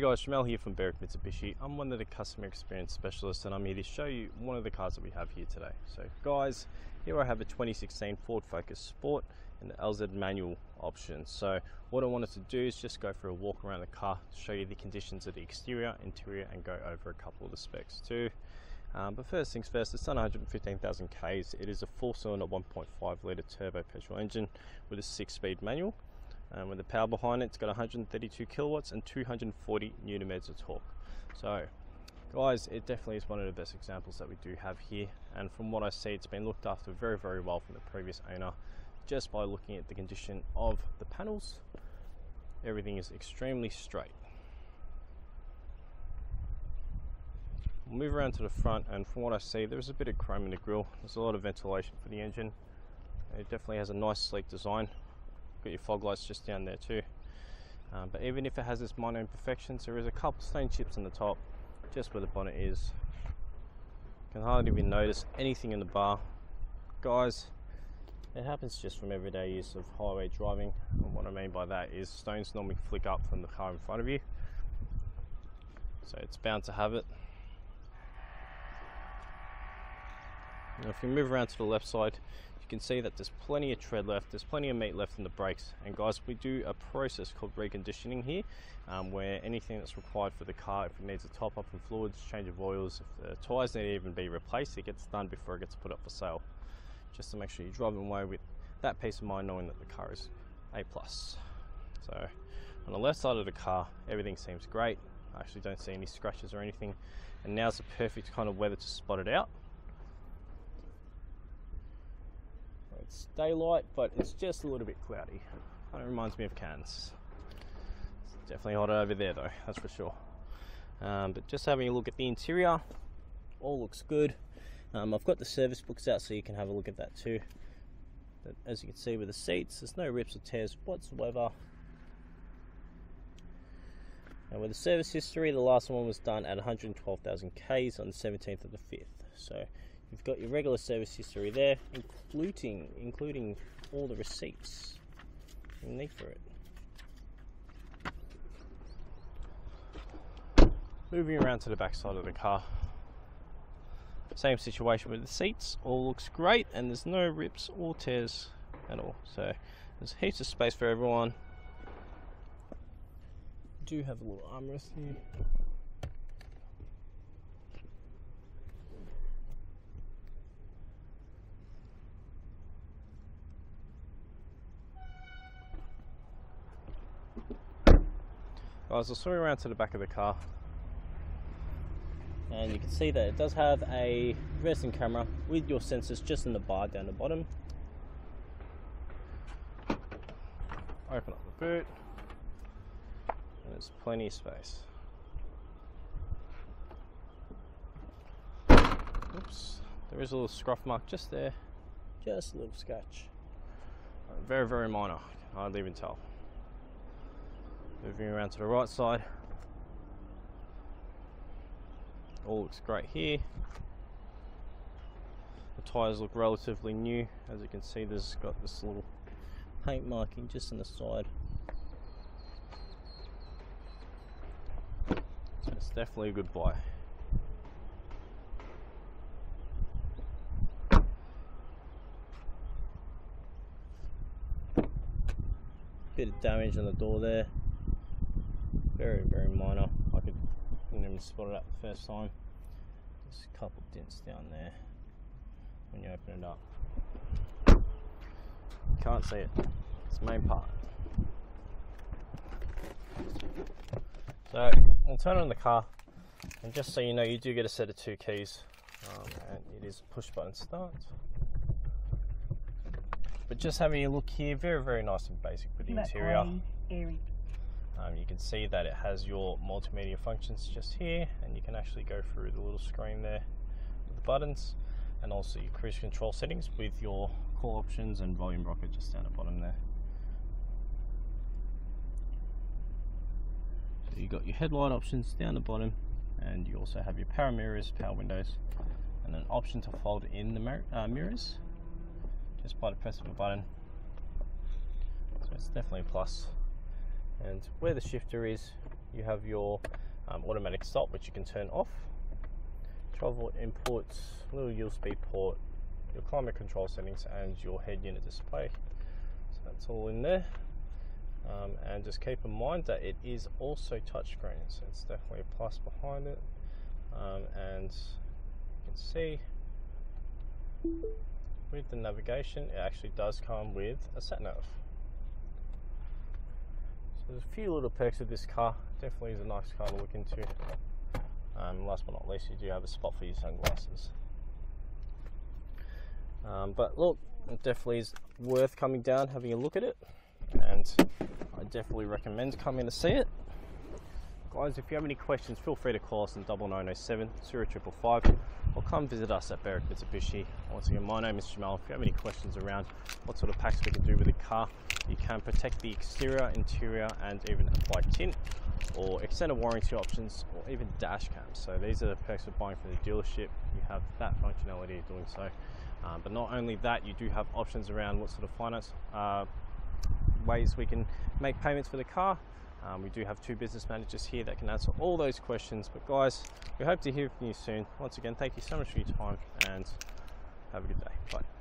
guys, Jamel here from Berwick Mitsubishi. I'm one of the customer experience specialists and I'm here to show you one of the cars that we have here today. So guys, here I have a 2016 Ford Focus Sport and the LZ manual option. So what I wanted to do is just go for a walk around the car, show you the conditions of the exterior, interior, and go over a couple of the specs too. But first things first, it's done 115,000 Ks. It is a 4-cylinder 1.5 litre turbo petrol engine with a 6-speed manual. With the power behind it, it's got 132 kilowatts and 240 Newton meters of torque. So guys, it definitely is one of the best examples that we do have here, and from what I see, it's been looked after very, very well from the previous owner. Just by looking at the condition of the panels, everything is extremely straight. We'll move around to the front, and from what I see, there's a bit of chrome in the grille. There's a lot of ventilation for the engine. It definitely has a nice sleek design. Got your fog lights just down there too, but even if it has its minor imperfections, there is a couple stone chips on the top just where the bonnet is. You can hardly even notice anything in the bar. Guys, it happens just from everyday use of highway driving, and what I mean by that is stones normally flick up from the car in front of you, so it's bound to have it. Now if you move around to the left side, you can see that there's plenty of tread left, there's plenty of meat left in the brakes, and guys, we do a process called reconditioning here, where anything that's required for the car, if it needs a top up in fluids, change of oils, if the tyres need to even be replaced, it gets done before it gets put up for sale, just to make sure you're driving away with that peace of mind knowing that the car is A+. So on the left side of the car, everything seems great. I actually don't see any scratches or anything, and now's the perfect kind of weather to spot it out. It's daylight, but it's just a little bit cloudy. Kind of reminds me of Cairns. It's definitely hotter over there though, that's for sure. But just having a look at the interior, all looks good. I've got the service books out so you can have a look at that too. But as you can see with the seats, there's no rips or tears whatsoever. And with the service history, the last one was done at 112,000 Ks on the 17th of the 5th. So you've got your regular service history there, including all the receipts you need for it. Moving around to the back side of the car, same situation with the seats, all looks great, and there's no rips or tears at all. So there's heaps of space for everyone. Do have a little armrest here. Guys, I'll swing around to the back of the car, and you can see that it does have a reversing camera with your sensors just in the bar down the bottom. Open up the boot, and there's plenty of space. Oops, there is a little scruff mark just there, just a little scratch. Very, very minor, I can hardly even tell. Moving around to the right side, all looks great here. The tyres look relatively new. As you can see, there's got this little paint marking just on the side, so it's definitely a good buy. Bit of damage on the door there. Very, very minor. I couldn't even spot it up the first time. There's a couple of dents down there when you open it up. Can't see it. It's the main part. So I'll turn on the car, and just so you know, you do get a set of 2 keys, and it is a push button start. But just having a look here, very, very nice and basic with the interior. You can see that it has your multimedia functions just here, and you can actually go through the little screen there with the buttons, and also your cruise control settings with your call options and volume rocker just down the bottom there. So you got your headlight options down the bottom, and you also have your power mirrors, power windows, and an option to fold in the mirrors just by the press of a button. So it's definitely a plus. And where the shifter is, you have your automatic stop, which you can turn off, 12-volt inputs, little USB port, your climate control settings, and your head unit display. So that's all in there. And just keep in mind that it is also touchscreen, so it's definitely a plus behind it. And you can see with the navigation, it actually does come with a sat nav. So there's a few little perks of this car. Definitely is a nice car to look into. Last but not least, you do have a spot for your sunglasses. But look, it definitely is worth coming down, having a look at it, and I definitely recommend coming to see it. Guys, if you have any questions, feel free to call us on 9907 0555 or come visit us at Berwick Mitsubishi. Once again, my name is Jamal. If you have any questions around what sort of packs we can do with the car, you can protect the exterior, interior, and even apply tint, or extended warranty options, or even dash cams. So these are the perks of buying from the dealership. You have that functionality of doing so. But not only that, you do have options around what sort of finance ways we can make payments for the car. We do have 2 business managers here that can answer all those questions. But guys, we hope to hear from you soon. Once again, thank you so much for your time, and have a good day. Bye.